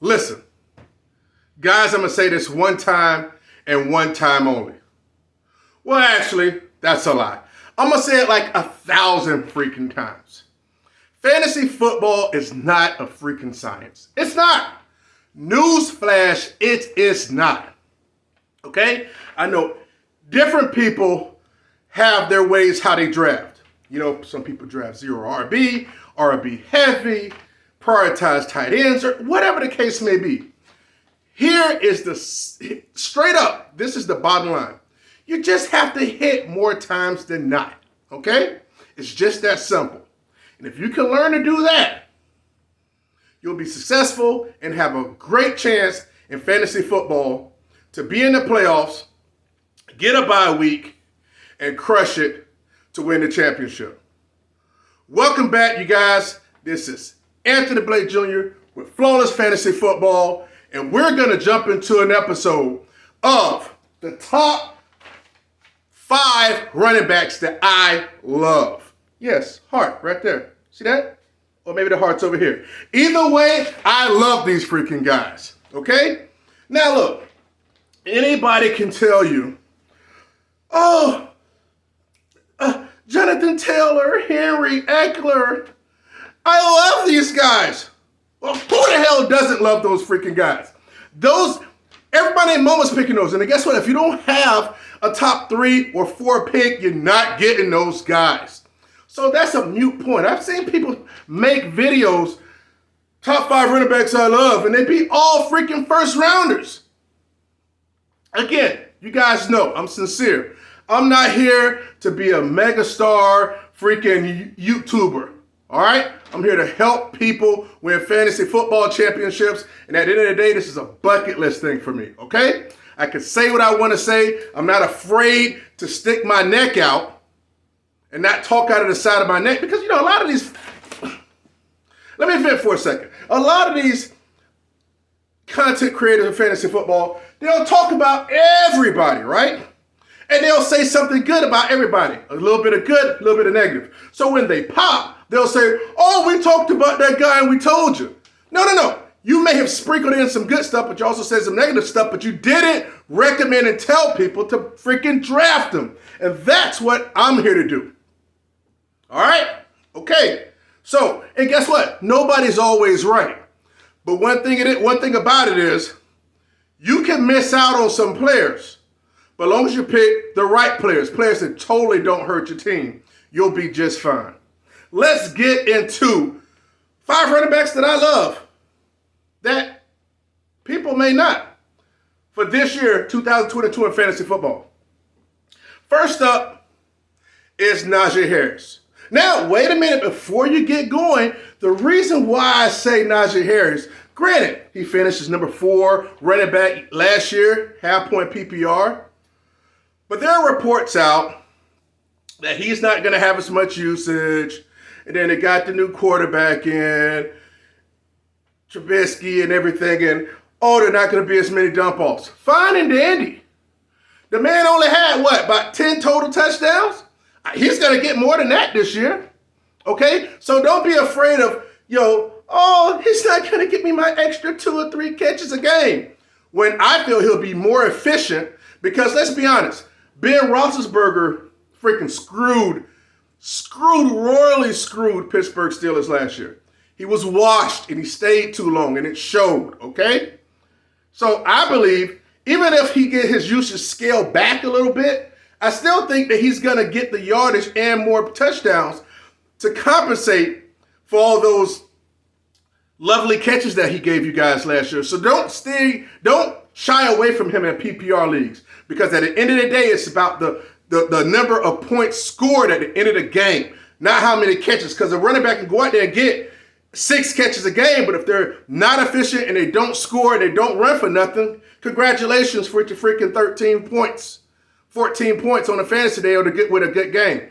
Listen, guys, I'm going to say this one time and one time only. Well, actually, that's a lie. I'm going to say it like 1,000 freaking times. Fantasy football is not a freaking science. It's not. Newsflash, it is not. Okay? I know different people have their ways how they draft. You know, some people draft zero RB heavy, prioritize tight ends, or whatever the case may be. Here is the straight up, this is the bottom line. You just have to hit more times than not. Okay? It's just that simple. And if you can learn to do that, you'll be successful and have a great chance in fantasy football to be in the playoffs, get a bye week, and crush it to win the championship. Welcome back, you guys. This is Anthony Blake Jr. with Flawless Fantasy Football, and we're going to jump into an episode of the top 5 running backs that I love. Yes, heart right there. See that? Or maybe the heart's over here. Either way, I love these freaking guys. Okay? Now look, anybody can tell you, Jonathan Taylor, Henry Eckler, I love these guys. Well, who the hell doesn't love those freaking guys? Everybody in Momo's picking those. And guess what? If you don't have a top 3 or 4 pick, you're not getting those guys. So that's a mute point. I've seen people make videos, top 5 running backs I love, and they be all freaking first rounders. Again, you guys know I'm sincere. I'm not here to be a megastar freaking YouTuber. All right? I'm here to help people win fantasy football championships. And at the end of the day, this is a bucket list thing for me. Okay? I can say what I want to say. I'm not afraid to stick my neck out and not talk out of the side of my neck. Because, you know, a lot of these... Let me vent for a second. A lot of these content creators in fantasy football, they'll talk about everybody, right? And they'll say something good about everybody. A little bit of good, a little bit of negative. So when they pop, they'll say, oh, we talked about that guy and we told you. No. You may have sprinkled in some good stuff, but you also said some negative stuff, but you didn't recommend and tell people to freaking draft them. And that's what I'm here to do. All right? Okay. So, and guess what? Nobody's always right. But one thing about it is, you can miss out on some players. But as long as you pick the right players that totally don't hurt your team, you'll be just fine. Let's get into 5 running backs that I love that people may not for this year, 2022 in fantasy football. First up is Najee Harris. Now, wait a minute before you get going. The reason why I say Najee Harris, granted, he finished as number 4 running back last year, half-point PPR. But there are reports out that he's not going to have as much usage. And then they got the new quarterback in, Trubisky and everything. And, they're not going to be as many dump-offs. Fine and dandy. The man only had, about 10 total touchdowns? He's going to get more than that this year. Okay? So don't be afraid of, he's not going to get me my extra 2 or 3 catches a game. When I feel he'll be more efficient because, let's be honest, Ben Roethlisberger freaking royally screwed Pittsburgh Steelers last year. He was washed and he stayed too long and it showed, okay? So I believe even if he get his usage scaled back a little bit, I still think that he's going to get the yardage and more touchdowns to compensate for all those lovely catches that he gave you guys last year. So don't shy away from him in PPR leagues because at the end of the day, it's about the number of points scored at the end of the game, not how many catches. Because a running back can go out there and get 6 catches a game, but if they're not efficient and they don't score and they don't run for nothing, congratulations for your freaking 13 points. 14 points on a fantasy day or to get with a good game.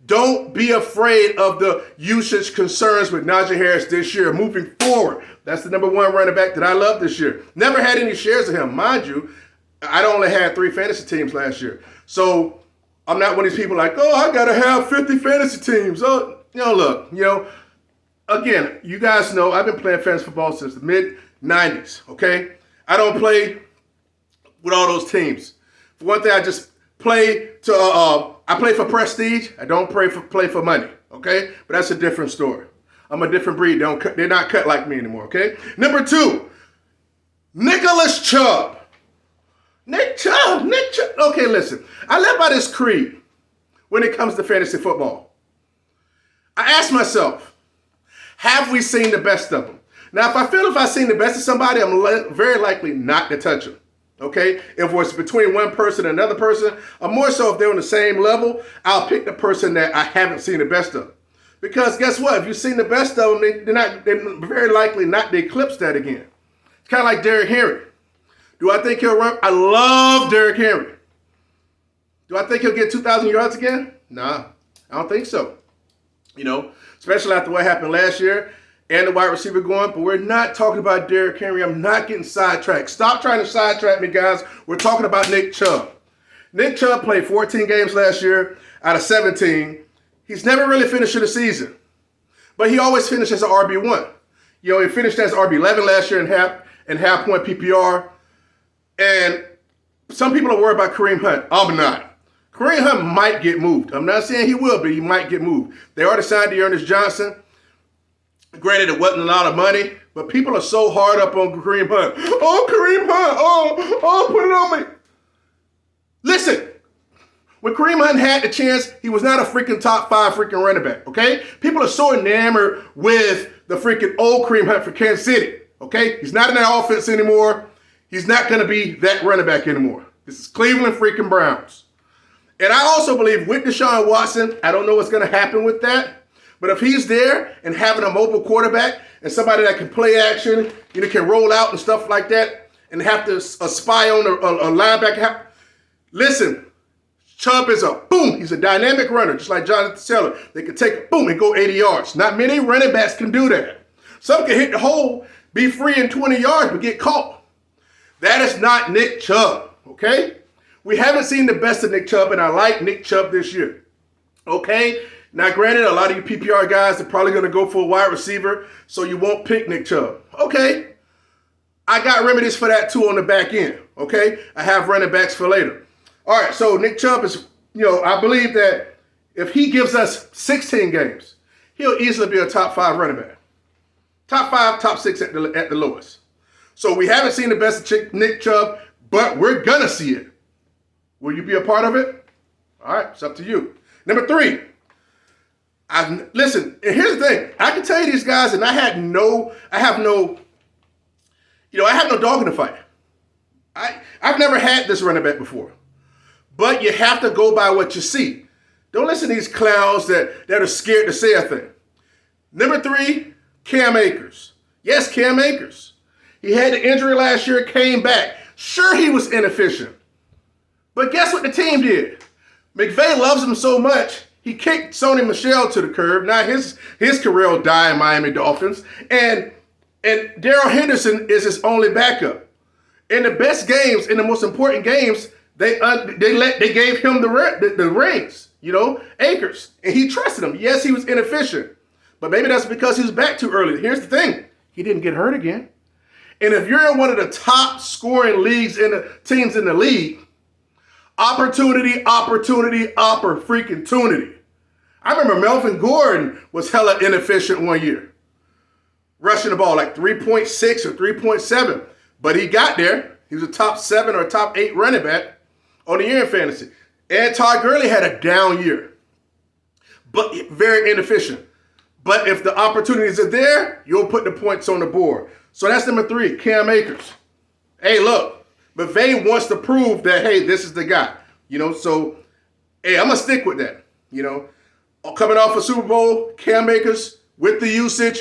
Don't be afraid of the usage concerns with Najee Harris this year. Moving forward, that's the number 1 running back that I love this year. Never had any shares of him. Mind you, I only had 3 fantasy teams last year. So I'm not one of these people like, I got to have 50 fantasy teams. Again, you guys know I've been playing fantasy football since the 90s, okay? I don't play with all those teams. For one thing, I just play to, I play for prestige. I don't play for money, okay? But that's a different story. I'm a different breed. They're not cut like me anymore, okay? Number 2, Nicholas Chubb. Nick Chubb. Okay, listen. I live by this creed when it comes to fantasy football. I ask myself, have we seen the best of them? Now, if I've seen the best of somebody, I'm very likely not to touch them. Okay? If it's between one person and another person, or more so if they're on the same level, I'll pick the person that I haven't seen the best of. Because guess what? If you've seen the best of them, they're very likely not to eclipse that again. It's kind of like Derrick Henry. Do I think he'll run? I love Derrick Henry. Do I think he'll get 2,000 yards again? Nah, I don't think so. You know, especially after what happened last year and the wide receiver going. But we're not talking about Derrick Henry. I'm not getting sidetracked. Stop trying to sidetrack me, guys. We're talking about Nick Chubb. Nick Chubb played 14 games last year out of 17. He's never really finished the season, but he always finished as an RB1. You know, he finished as RB11 last year in half point PPR. And some people are worried about Kareem Hunt. I'm not. Kareem Hunt might get moved. I'm not saying he will, but he might get moved. They already signed Dearness Johnson. Granted, it wasn't a lot of money, but people are so hard up on Kareem Hunt. Oh, Kareem Hunt. Oh, put it on me. Listen, when Kareem Hunt had the chance, he was not a freaking top 5 freaking running back, okay? People are so enamored with the freaking old Kareem Hunt for Kansas City, okay? He's not in that offense anymore. He's not going to be that running back anymore. This is Cleveland freaking Browns. And I also believe with Deshaun Watson, I don't know what's going to happen with that. But if he's there and having a mobile quarterback and somebody that can play action, you know, can roll out and stuff like that and have to spy on a linebacker. Listen, Chubb is he's a dynamic runner, just like Jonathan Taylor. They can take and go 80 yards. Not many running backs can do that. Some can hit the hole, be free in 20 yards, but get caught. That is not Nick Chubb, okay? We haven't seen the best of Nick Chubb, and I like Nick Chubb this year, okay? Now, granted, a lot of you PPR guys are probably going to go for a wide receiver, so you won't pick Nick Chubb. Okay, I got remedies for that too on the back end, okay? I have running backs for later. All right, so Nick Chubb is, you know, I believe that if he gives us 16 games, he'll easily be a top 5 running back. Top 5, top 6 at the lowest. So we haven't seen the best of Nick Chubb, but we're going to see it. Will you be a part of it? All right, it's up to you. Number 3. Listen, and here's the thing. I can tell you these guys, and I have no dog in the fight. I've never had this running back before. But you have to go by what you see. Don't listen to these clowns that are scared to say a thing. Number 3, Cam Akers. Yes, Cam Akers. He had the injury last year, came back. Sure, he was inefficient. But guess what the team did? McVay loves him so much, he kicked Sony Michel to the curb. Now his career will die in Miami Dolphins. And Darrell Henderson is his only backup. In the best games, in the most important games, they gave him the reins, you know, Akers. And he trusted him. Yes, he was inefficient. But maybe that's because he was back too early. Here's the thing. He didn't get hurt again. And if you're in one of the top scoring teams in the league, opportunity. I remember Melvin Gordon was hella inefficient one year. Rushing the ball like 3.6 or 3.7. But he got there. He was a top 7 or top 8 running back on the year in fantasy. And Todd Gurley had a down year. But very inefficient. But if the opportunities are there, you'll put the points on the board. So that's number 3, Cam Akers. Hey, look, McVay wants to prove that, hey, this is the guy. You know, so, hey, I'm going to stick with that. You know, coming off a Super Bowl, Cam Akers with the usage.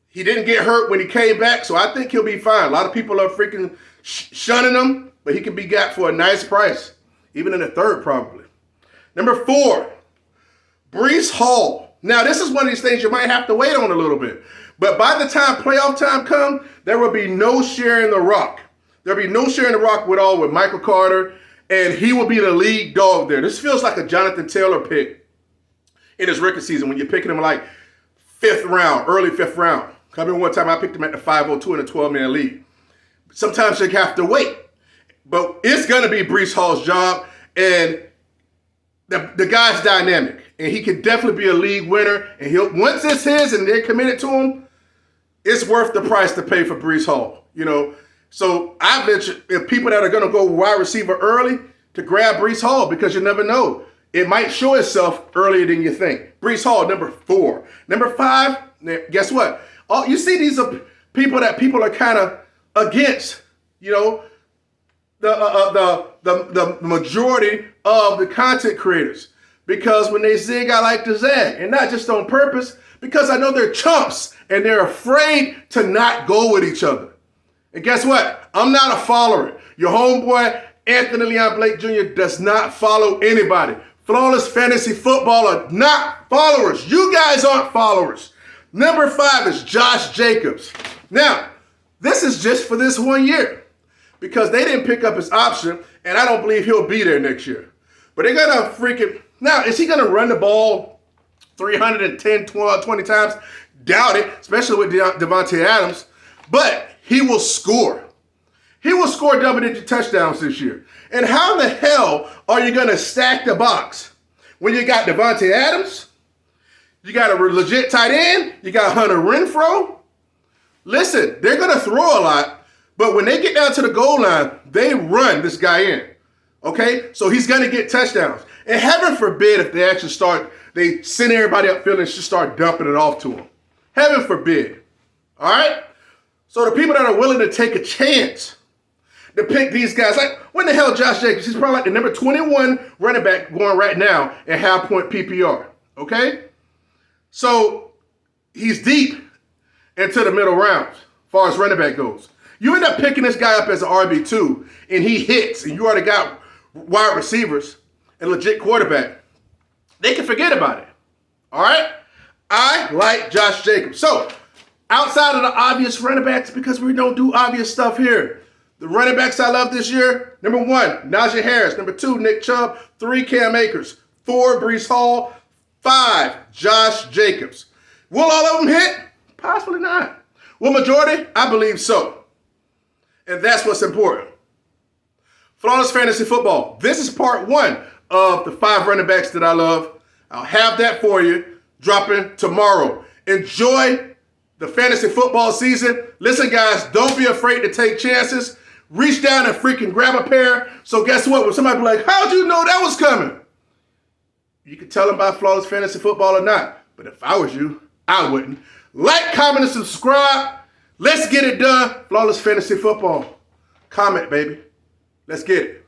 He didn't get hurt when he came back, so I think he'll be fine. A lot of people are freaking shunning him, but he can be got for a nice price, even in the 3rd probably. Number 4, Breece Hall. Now, this is one of these things you might have to wait on a little bit. But by the time playoff time comes, there will be no sharing the rock. There'll be no sharing the rock with Michael Carter, and he will be the lead dog there. This feels like a Jonathan Taylor pick in his rookie season when you're picking him like 5th round, early 5th round. I mean, one time I picked him at the 502 in a 12-man league. Sometimes you have to wait. But it's going to be Breece Hall's job, and the guy's dynamic, and he can definitely be a league winner. And once it's his and they're committed to him, it's worth the price to pay for Breece Hall. You know, so I mentioned if people that are going to go wide receiver early to grab Breece Hall, because you never know. It might show itself earlier than you think. Breece Hall, number 4. Number 5, guess what? Oh, you see these are people that people are kind of against, you know, the majority of the content creators. Because when they zig, I like to zag. And not just on purpose, because I know they're chumps and they're afraid to not go with each other. And guess what? I'm not a follower. Your homeboy, Anthony Leon Blake Jr., does not follow anybody. Flawless Fantasy Football are not followers. You guys aren't followers. Number 5 is Josh Jacobs. Now, this is just for this 1 year because they didn't pick up his option, and I don't believe he'll be there next year. But they're going to freaking... Now, is he going to run the ball 310, 20 times? Doubt it, especially with Davante Adams. But he will score. He will score double-digit touchdowns this year. And how the hell are you going to stack the box when you got Davante Adams, you got a legit tight end, you got Hunter Renfrow? Listen, they're going to throw a lot, but when they get down to the goal line, they run this guy in. Okay? So he's going to get touchdowns. And heaven forbid if they actually they send everybody upfield and just start dumping it off to him. Heaven forbid. All right? So the people that are willing to take a chance to pick these guys, like, when the hell Josh Jacobs? He's probably like the number 21 running back going right now at half-point PPR, okay? So he's deep into the middle rounds as far as running back goes. You end up picking this guy up as an RB2, and he hits, and you already got wide receivers and legit quarterback. They can forget about it, all right? I like Josh Jacobs. So outside of the obvious running backs, because we don't do obvious stuff here, the running backs I love this year, number 1, Najee Harris. Number 2, Nick Chubb. 3, Cam Akers. 4, Breece Hall. 5, Josh Jacobs. Will all of them hit? Possibly not. Will majority? I believe so. And that's what's important. Flawless Fantasy Football. This is part 1 of the 5 running backs that I love. I'll have that for you dropping tomorrow. Enjoy the fantasy football season. Listen, guys, don't be afraid to take chances. Reach down and freaking grab a pair. So guess what? When somebody be like, how'd you know that was coming? You can tell them about Flawless Fantasy Football or not. But if I was you, I wouldn't. Like, comment, and subscribe. Let's get it done. Flawless Fantasy Football. Comment, baby. Let's get it.